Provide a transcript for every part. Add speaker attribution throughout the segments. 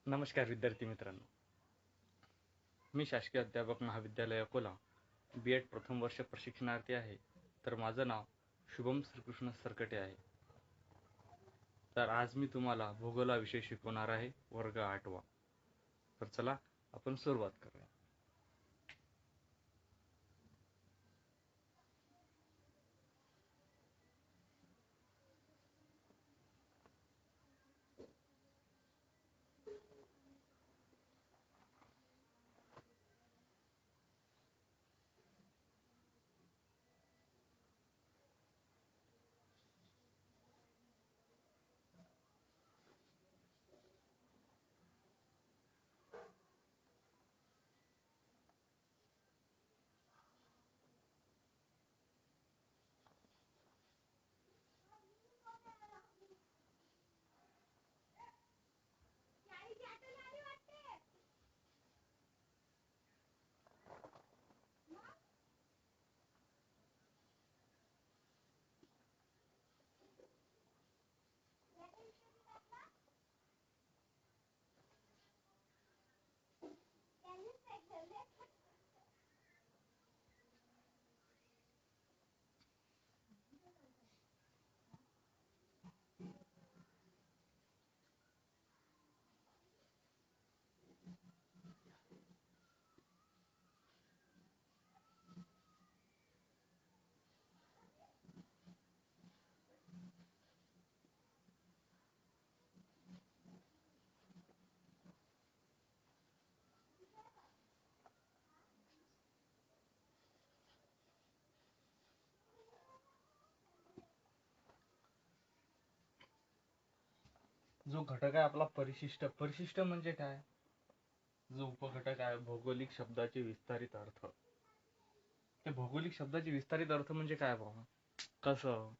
Speaker 1: नमस्कार विद्यार्थी मित्रांनो, मी शासकीय अध्यापक महाविद्यालय अकोला B.Ed प्रथम वर्ष प्रशिक्षणार्थी आहे. तर माझं नाव शुभम श्रीकृष्ण सरकटे आहे. तर आज मी तुम्हाला भूगोलाविषयी शिकवणार आहे, वर्ग 8वा. तर चला आपण सुरुवात करूया. जो घटक आहे आपला परिशिष्ट म्हणजे काय? जो उपघटक आहे भौगोलिक शब्दाचे विस्तारित अर्थ. ते भौगोलिक शब्दाचे विस्तारित अर्थ म्हणजे काय बाबा? कसं?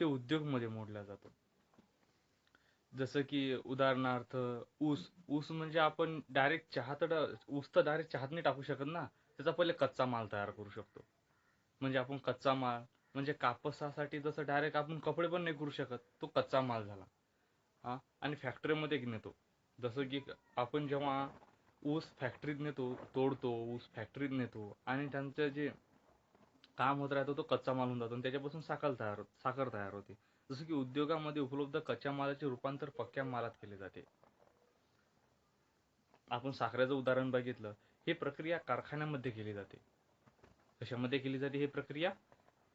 Speaker 1: ते उद्योग मध्ये मोडला जातो. जसं की उदाहरणार्थ ऊस म्हणजे आपण डायरेक्ट ऊस तर डायरेक्ट चहात नाही टाकू शकत ना. त्याचा पहिले कच्चा माल तयार करू शकतो. म्हणजे आपण कच्चा माल म्हणजे कापसासाठी जसं डायरेक्ट आपण कपडे पण नाही करू शकत, तो कच्चा माल झाला. हा, आणि फॅक्टरीमध्ये नेतो. जसं की आपण जेव्हा ऊस फॅक्टरीत नेतो, तोडतो ऊस फॅक्टरीत नेतो आणि त्यांचं जे काम होत राहतो तो कच्चा माल होऊन जातो आणि त्याच्यापासून साखर तयार होते. जसं की उद्योगामध्ये उपलब्ध कच्च्या मालाचे रूपांतर पक्क्या मालात केले जाते. आपण साखरेचं उदाहरण बघितलं, ही प्रक्रिया कारखान्यामध्ये केली जाते. कशामध्ये केली जाते ही प्रक्रिया?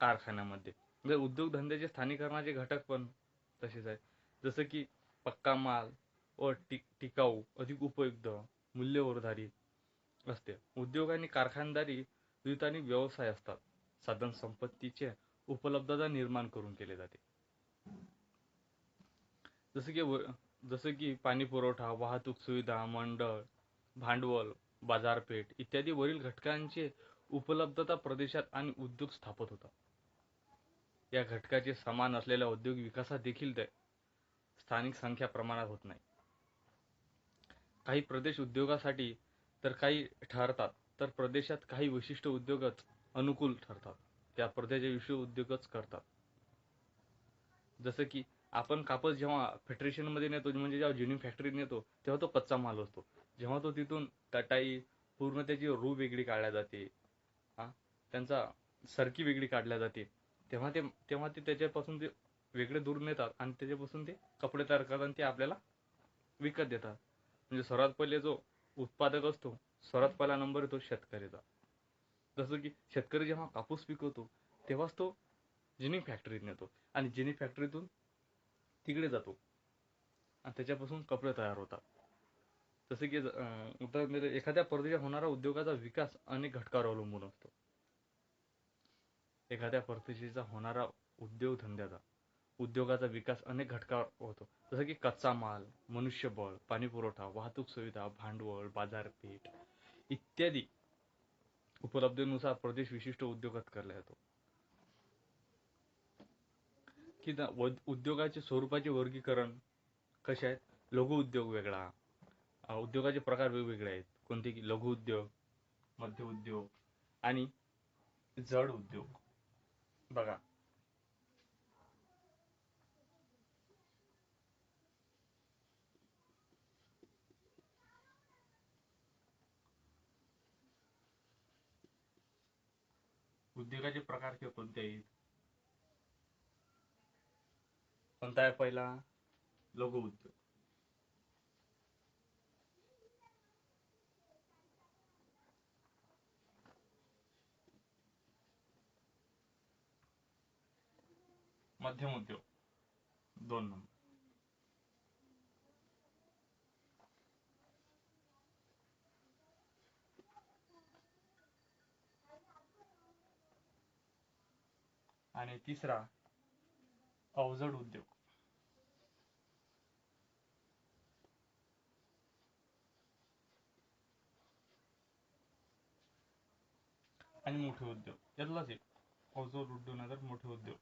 Speaker 1: कारखान्यामध्ये. जर उद्योगधंद्याचे स्थानिकरणाचे घटक पण तसेच आहेत. जसं की पक्का माल व टिकाऊ, अधिक उपयुक्त, मूल्यवर्धारित असते. उद्योग आणि कारखानदारी द्वितानी व्यवसाय असतात. साधन संपत्तीचे उपलब्धता निर्माण करून केले जाते. जसं की जसं की पाणी पुरवठा, वाहतूक सुविधा, मंडळ, भांडवल, बाजारपेठ इत्यादी वरील घटकांचे उपलब्धता प्रदेशात आणि उद्योग स्थापित होतात. या घटकाचे समान असलेल्या उद्योग विकासात देखील स्थानिक संख्या प्रमाणात होत नाही. काही प्रदेश उद्योगासाठी तर काही ठरतात, तर प्रदेशात काही विशिष्ट उद्योगच अनुकूल ठरतात. त्या प्रदेशाचे विशिष्ट उद्योगच करतात. जसं की आपण कापूस जेव्हा फेडरेशन मध्ये नेतो, म्हणजे जेव्हा जिनिंग फॅक्टरीत नेतो, तेव्हा तो कच्चा माल असतो. जेव्हा तो तिथून कटाई पूर्ण त्याची रू वेगळी काढल्या जाते, हा, त्यांचा सरकी वेगळी काढल्या जाते, तेव्हा ते त्याच्यापासून ते वेगळे दूर नेतात आणि त्याच्यापासून ते कपडे तयार करतात आणि ते आपल्याला विकत देतात. म्हणजे सर्वात पहिले जो उत्पादक असतो, सर्वात पहिला नंबर येतो शेतकरीचा. जसं की शेतकरी जेव्हा कापूस पिकवतो तेव्हाच तो जिनिंग फॅक्टरीत नेतो आणि जिनिंग फॅक्टरीतून तिकडे जातो आणि त्याच्यापासून कपडे तयार होतात. जसे की एखाद्या प्रदेशात होणारा उद्योगाचा विकास अनेक घटकावर अवलंबून असतो. एखाद्या प्रदेशाचा होणारा उद्योगाचा विकास अनेक घटकावर होतो. जसं की कच्चा माल, मनुष्यबळ, पाणी पुरवठा, वाहतूक सुविधा, भांडवल, बाजारपेठ इत्यादी उपलब्धतेनुसार प्रदेश विशिष्ट उद्योगात करला जातो. की उद्योगाचे स्वरूपाचे वर्गीकरण कसे आहेत? लघु उद्योग वेगळा, उद्योगाचे प्रकार वेगवेगळे आहेत. कोणते? की लघु उद्योग, मध्य उद्योग आणि जड उद्योग. बघा, उद्योगाचे प्रकार किंवा कोणते आहेत? कोणता आहे पहिला? लघु उद्योग. मध्यम उद्योग 2 नंबर. आणि तिसरा अवजड उद्योग. आणि मोठे उद्योग. यातलाच एक अवजड उद्योग नंतर मोठे उद्योग.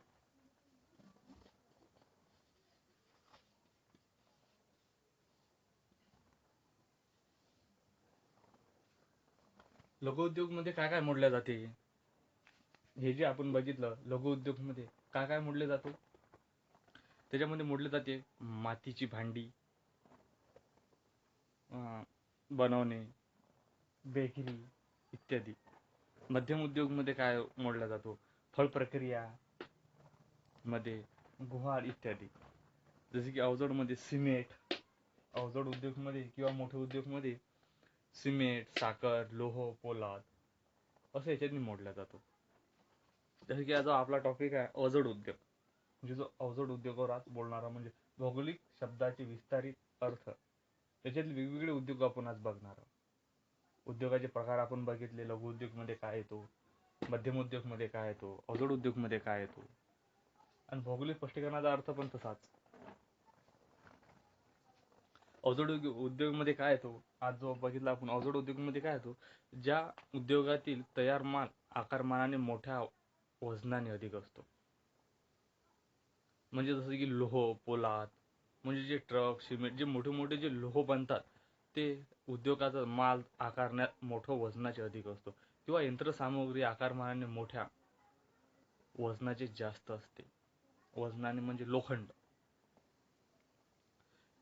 Speaker 1: लघु उद्योग मध्ये काय काय मोडल्या जाते? हे जे आपण बघितलं लघु उद्योग मध्ये काय काय मोडले जातो? त्याच्यामध्ये मोडले जाते मातीची भांडी बनवणे, बेकरी इत्यादी. मध्यम उद्योग मध्ये काय मोडला जातो? फळ प्रक्रिया मध्ये गुहार इत्यादी. जसे की अवजड मध्ये सिमेंट, अवजड उद्योग मध्ये किंवा मोठे उद्योग मध्ये सिमेंट, साखर, लोह, पोलाद असं याच्यातनी मोडला जातो. जसं की आता आपला टॉपिक आहे अवजड उद्योग. म्हणजे जो अवजड उद्योगावर आज बोलणारा म्हणजे भौगोलिक शब्दाचे विस्तारित अर्थ त्याच्यातले वेगवेगळे उद्योग आपण आज बघणार आहोत. उद्योगाचे प्रकार आपण बघितले. लघु उद्योग मध्ये काय येतो, मध्यम उद्योग मध्ये काय येतो, अवजड उद्योग मध्ये काय येतो आणि भौगोलिक स्पष्टीकरणाचा अर्थ पण तसाच. अवजड उद्योग मध्ये काय येतो, आज जो बघितला आपण अवजड उद्योग मध्ये काय येतो, ज्या उद्योगातील तयार माल आकारमानाने मोठ्या वजनाने अधिक असतो. म्हणजे जसं की लोह, पोलाद म्हणजे जे ट्रक, सिमेंट जे मोठे मोठे जे लोह बनतात ते उद्योगाचा माल आकारण्यात मोठं वजनाचे अधिक असतो किंवा यंत्रसामुग्री आकारमानाने मोठ्या वजनाचे जास्त असते. वजनाने म्हणजे लोखंड.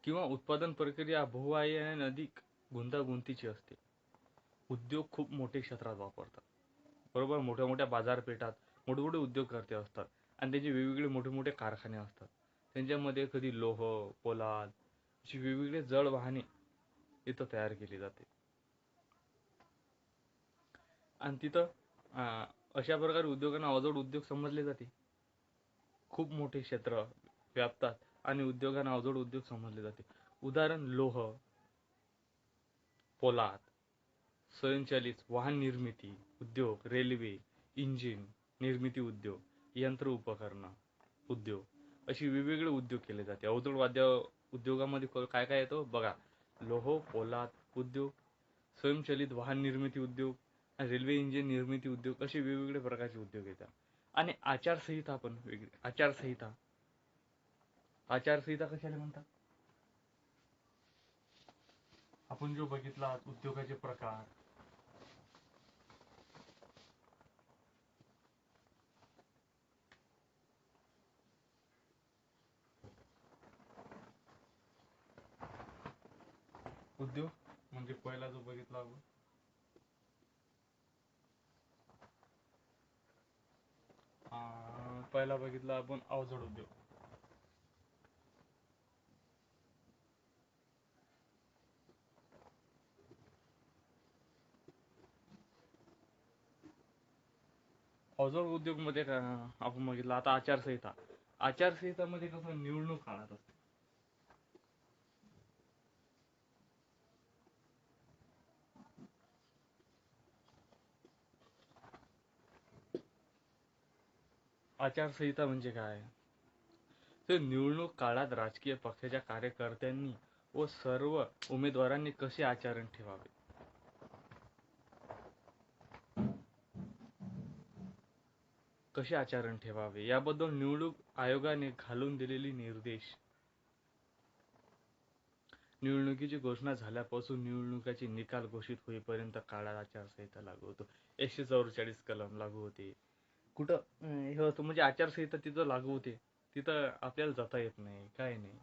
Speaker 1: किंवा उत्पादन प्रक्रिया बहुआयामी अधिक गुंतागुंतीची असते. उद्योग खूप मोठे क्षेत्रात वापरतात. बरोबर, मोठ्या मोठ्या बाजारपेठात मोठे मोठे उद्योगकर्ते असतात आणि त्याचे वेगवेगळे मोठे मोठे कारखाने असतात. त्यांच्यामध्ये कधी लोह, पोलाद अशी वेगवेगळे जड वाहने इथं तयार केली जाते. आणि तिथं अशा प्रकारे उद्योगांना अवजड उद्योग समजले जाते. खूप मोठे क्षेत्र व्यापतात आणि उद्योगांना अवजड उद्योग समजले जाते. उदाहरण लोह, पोलाद, स्वयंचलित वाहन निर्मिती उद्योग, रेल्वे इंजिन निर्मिती उद्योग, यंत्र उपकरण उद्योग अशी वेगवेगळे उद्योग केले जाते. अवजड वाद्य उद्योगामध्ये काय काय येतो बघा. लोह, पोलाद उद्योग, स्वयंचलित वाहन निर्मिती उद्योग, रेल्वे इंजिन निर्मिती उद्योग असे वेगवेगळे प्रकारचे उद्योग येतात. आणि आचारसंहिता पण वेगळी. आचारसंहिता, आचारसंहिता कशाला म्हणतात? आपण जो बघितला उद्योगाचे प्रकार. उद्योग म्हणजे पहिला जो बघितला आपण पहिला बघितला आपण अवजड उद्योग. अवजड उद्योग मध्ये आपण बघितलं आता आचारसंहिता. आचारसंहिता मध्ये कसं निवडणूक काळात असते. आचारसंहिता म्हणजे काय? तर निवडणूक काळात राजकीय पक्षाच्या कार्यकर्त्यांनी व सर्व उमेदवारांनी कसे आचरण ठेवावे, कसे आचरण ठेवावे याबद्दल निवडणूक आयोगाने घालून दिलेली निर्देश. निवडणुकीची घोषणा झाल्यापासून निवडणुकीचे निकाल घोषित होईपर्यंत काळात आचारसंहिता लागू होतो. 144 कलम लागू होते. कुठं हे होतं म्हणजे आचारसंहिता तिथं लागू होते. तिथं आपल्याला जाता येत नाही, काय नाही.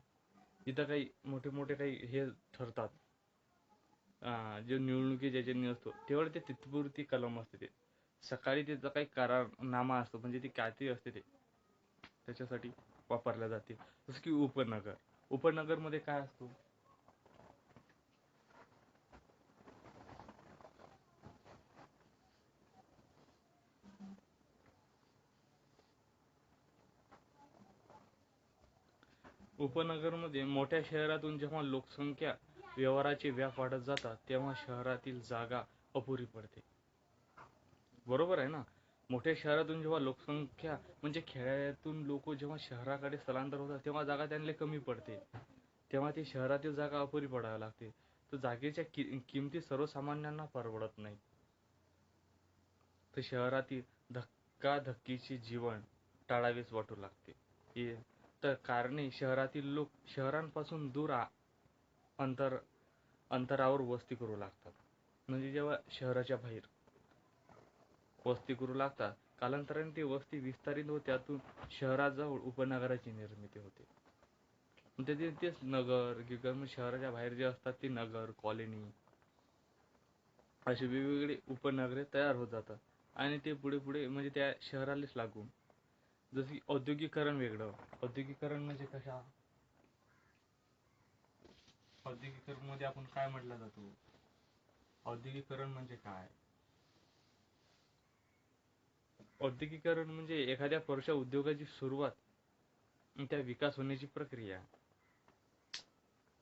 Speaker 1: तिथं काही मोठे मोठे काही हे ठरतात. जे निवडणुकी ज्याच्यानी असतो तेवढं ते तिथपुरती कलम असते ते. सकाळी त्याचा काही करारनामा असतो, म्हणजे ती कायतरी असते ते त्याच्यासाठी वापरल्या जाते. जसं की उपनगर. उपनगरमध्ये काय असतो? उपनगरमध्ये मोठ्या शहरातून जेव्हा लोकसंख्या व्यवहाराचे व्याप वाढत जातात तेव्हा शहरातील जागा अपुरी पडते. बरोबर आहे ना? मोठ्या शहरातून जेव्हा लोकसंख्या म्हणजे खेड्यातून लोक जेव्हा शहराकडे स्थलांतर होतात तेव्हा जागा त्यांना कमी पडते. तेव्हा ती शहरातील जागा अपुरी पडावी लागते. तर जागेच्या किमती सर्वसामान्यांना परवडत नाही. तर शहरातील धक्काधक्कीचे जीवन टाळावेच वाटू लागते. तर कारणे शहरातील लोक शहरांपासून दूर अंतर अंतरावर वस्ती करू लागतात. म्हणजे जेव्हा शहराच्या बाहेर वस्ती करू लागतात, कालांतराने ती वस्ती विस्तारित होते, त्यातून शहराजवळ उपनगराची निर्मिती होते. तेच नगर गिगर शहराच्या बाहेर जे असतात ते नगर कॉलनी अशी वेगवेगळी उपनगरे तयार होत जातात. आणि ते पुढे पुढे म्हणजे त्या शहरालाच लागून, जसं की औद्योगिकरण वेगळं. औद्योगिकरण म्हणजे कशा औद्योगिकरण मध्ये आपण काय म्हटलं जातो? औद्योगिकरण म्हणजे काय? औद्योगिकरण म्हणजे एखाद्या पुरुषा उद्योगाची सुरुवात, त्या विकास होण्याची प्रक्रिया.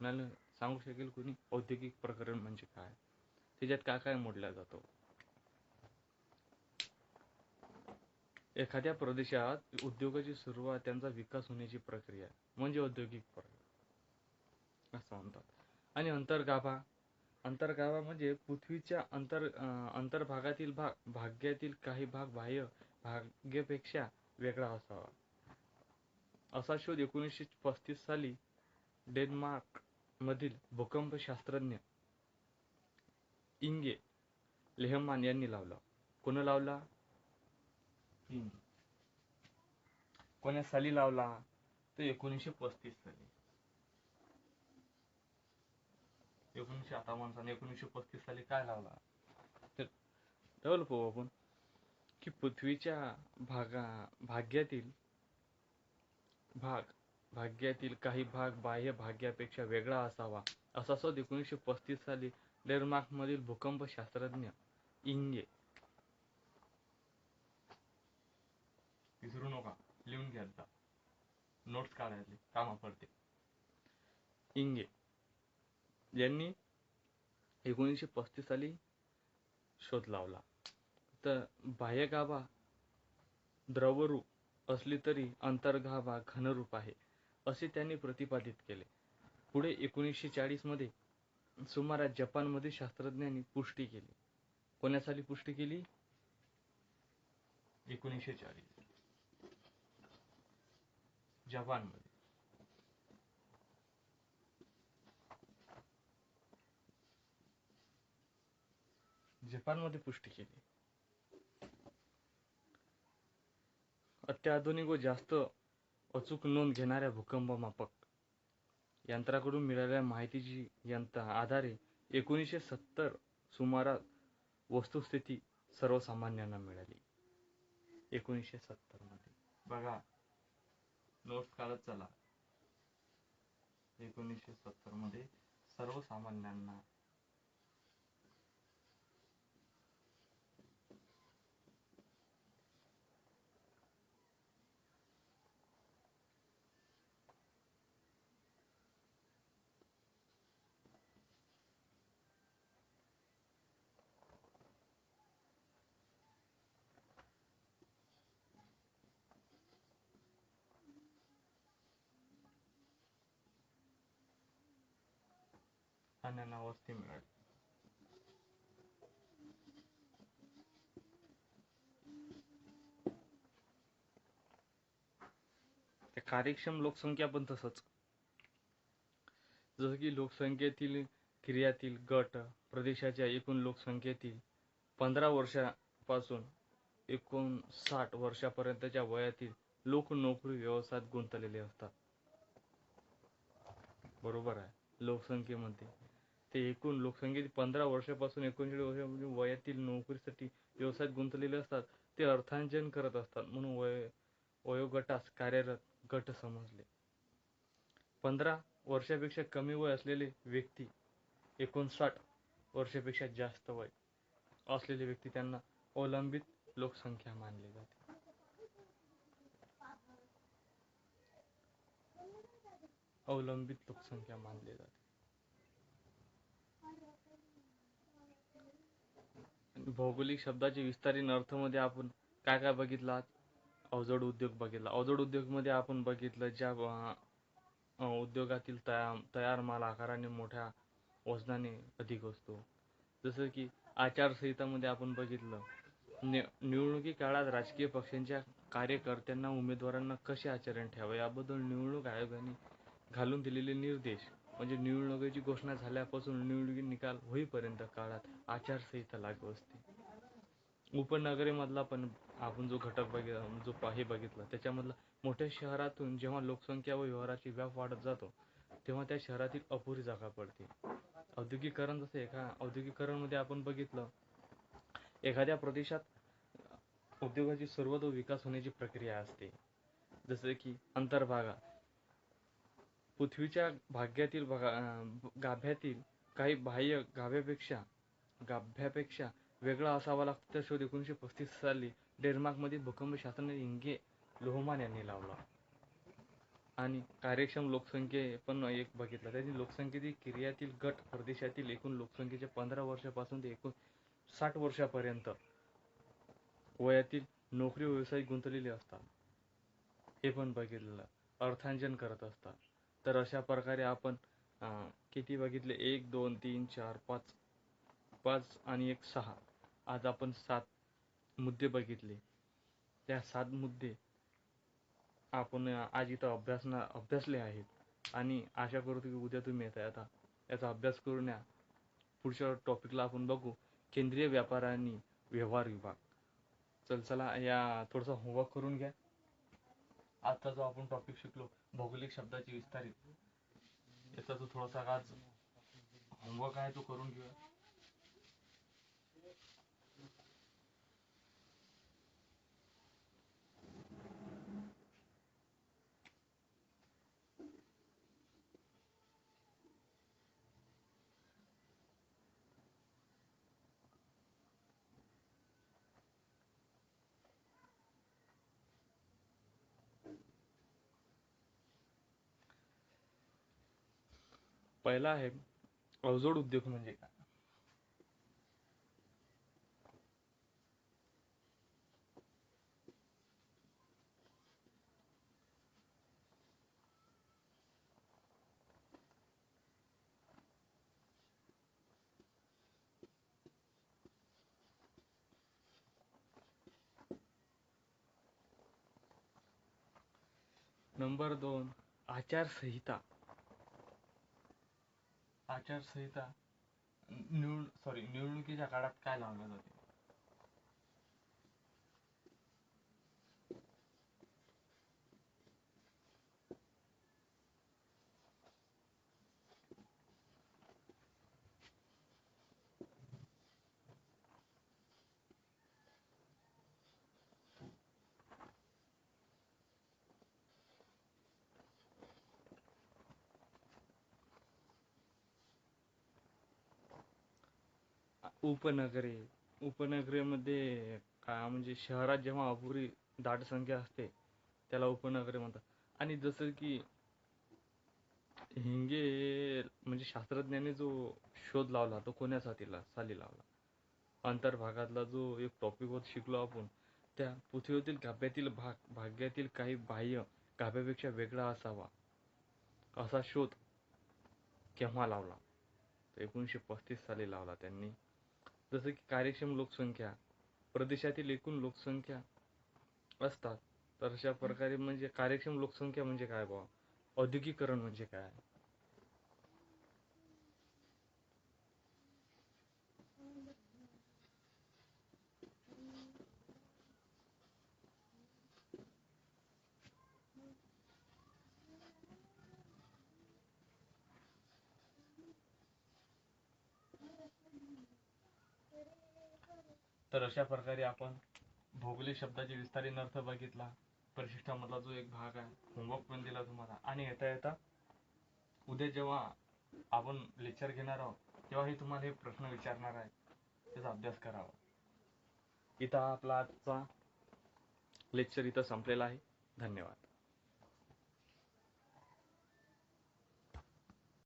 Speaker 1: मला सांगू शकेल कोणी औद्योगिक प्रकरण म्हणजे काय, त्याच्यात काय काय मोडला जातो? एखाद्या प्रदेशात उद्योगाची सुरुवात, त्यांचा विकास होण्याची प्रक्रिया म्हणजे औद्योगिक प्रकरण असं म्हणतात. आणि अंतर्गाभा. अंतर्गाभा म्हणजे पृथ्वीच्या अंतर्भागातील भाग्यातील काही भाग बाह्य भाग्यापेक्षा वेगळा असावा, असा शोध 1935 साली डेन्मार्क मधील भूकंपशास्त्रज्ञ इंगे लेहमान यांनी लावला. कोण लावला? कोण्या साली लावला? तर 1935 साली. 1958 साली 1935 साली काय लावला? तर डबल पाहू आपण की पृथ्वीच्या भाग्यातील काही भाग बाह्य भाग्यापेक्षा वेगळा असावा, असा शोध 1935 साली डेन्मार्क मधील भूकंपशास्त्रज्ञ इंगे, विसरू नका लिहून घ्यायचा, नोट्स काढायचे कामा पडते, इंगे यांनी 1935 साली शोध लावला. तर बाह्यगाभा द्रवरूप असली तरी अंतर्गाभा घनरूप आहे, असे त्यांनी प्रतिपादित केले. पुढे 1940 मध्ये सुमारास जपानमधील शास्त्रज्ञांनी पुष्टी केली. कोण्या साली पुष्टी केली? 1940 जपानमध्ये. जपानमध्ये पुष्टी केली. अत्याधुनिक व जास्त अचूक नोंद घेणाऱ्या भूकंपमापक यंत्राकडून मिळालेल्या माहितीची आधारे 1970 सुमारास वस्तुस्थिती सर्वसामान्यांना मिळाली. 1970 मध्ये बघा, नोट्स काढत चला. 1970 मध्ये सर्वसामान्यांना वस्ती मिळाली. कार्यक्षम लोकसंख्या पण तसंच, जसं की लोकसंख्येतील क्रियातील गट प्रदेशाच्या एकूण लोकसंख्येतील 15 वर्षापासून 59 वर्षापर्यंतच्या वयातील लोक नोकरी व्यवसायात गुंतलेले असतात. बरोबर आहे. लोकसंख्येमध्ये ते एकूण लोकसंख्येचे 15 वर्षापासून 39 वर्षांमध्ये वयातील नोकरीसाठी व्यवसायात गुंतलेले असतात ते अर्थार्जन करत असतात म्हणून वयोगटास कार्यरत गट समजले. 15 वर्षापेक्षा कमी वय असलेले व्यक्ती 59 वर्षापेक्षा जास्त वय असलेले व्यक्ती त्यांना अवलंबित लोकसंख्या मानले जाते. अवलंबित लोकसंख्या मानले जाते. भौगोलिक शब्दाचे विस्तारीत अर्थ मध्ये आपण काय काय बघितला? अवजड उद्योग बघितला. अवजड उद्योग मध्ये आपण बघितलं ज्या उद्योगातील तयार माल आकाराने मोठ्या वजनाने अधिक असतो. जसं की आचारसंहितामध्ये आपण बघितलं निवडणुकी काळात राजकीय पक्षांच्या कार्यकर्त्यांना उमेदवारांना कसे आचरण ठेवावे याबद्दल निवडणूक आयोगाने घालून दिलेले निर्देश म्हणजे निवडणुकीची घोषणा झाल्यापासून निवडणुकी निकाल होईपर्यंत काळात आचारसंहिता लागू असते. उपनगरीमधला पण आपण जो घटक बघितला त्याच्यामधला मोठ्या शहरातून जेव्हा लोकसंख्या व व्यवहाराची व्याप वाढत जातो तेव्हा त्या शहरातील अपुरी जागा पडते. औद्योगिकरण जसे औद्योगिकरण मध्ये आपण बघितलं एखाद्या प्रदेशात उद्योगाची सर्वतो विकास होण्याची प्रक्रिया असते. जसे की अंतर्भागा पृथ्वीच्या गाभ्यातील काही बाह्य गाभ्यापेक्षा वेगळा असावा लागतो. त्या शोध 1935 साली डेन्मार्कमध्ये भूकंपशास्त्रज्ञ इंगे लोहमान यांनी लावला. आणि कार्यक्षम लोकसंख्ये पण एक बघितला त्यांनी लोकसंख्येतील क्रियातील गट प्रदेशातील एकूण लोकसंख्येच्या 15 वर्षापासून ते एकूण 60 वर्षापर्यंत वयातील नोकरी व्यवसायात गुंतलेले असतात हे पण बघितलेलं. अर्थार्जन करत असतात. तर अशा प्रकारे आपण किती बघितले 1 2 3 4 5 5 आणि 1 6 आज आपण 7 मुद्दे बघितले. त्या 7 मुद्दे आपण आज इथं अभ्यासले आहेत आणि आशा करतो की उद्या तुम्ही आता याचा अभ्यास करून या. पुढच्या टॉपिकला आपण बघू केंद्रीय व्यापार आणि व्यवहार विभाग. चला या थोडासा होमवर्क करून घ्या. आजचा जो आपण टॉपिक शिकलो भौगोलिक शब्दाची विस्तारित याचा जो थोडासा आज होमवर्क आहे तो करून घेऊया. पहिला आहे अवजड उद्योग म्हणजे काय? नंबर 2 आचारसंहिता. आचारसंहिता निवडणुकीच्या काळात काय लावलं जाते? उपनगरेमध्ये काय म्हणजे शहरात जेव्हा अपुरी दाट संख्या असते त्याला उपनगरे म्हणतात. आणि जसं की हिंगे म्हणजे शास्त्रज्ञाने जो शोध लावला तो कोण्यासाठी साली लावला? अंतर्भागातला जो एक टॉपिक होत शिकलो आपण त्या पृथ्वीतील गाभ्यातील भागातील काही बाह्य गाभ्यापेक्षा वेगळा असावा असा शोध केव्हा लावला? 1935 साली लावला त्यांनी. जसं की कार्यक्षम लोकसंख्या प्रदेशातील एकूण लोकसंख्या असतात. तर अशा प्रकारे म्हणजे कार्यक्षम लोकसंख्या म्हणजे काय बा? औद्योगिकरण म्हणजे काय? तर अशा प्रकारे आपण भौगोलिक शब्दाचे विस्तारीत अर्थ बघितला, परिशिष्टामधला जो एक भाग आहे, होमवर्क पण दिला तुम्हाला. आणि येता येता उद्या जेव्हा आपण लेक्चर घेणार आहोत तेव्हा हे तुम्हाला हे प्रश्न विचारणार आहे, त्याचा अभ्यास करावा. इथं आपला आजचा लेक्चर इथं संपलेला आहे. धन्यवाद.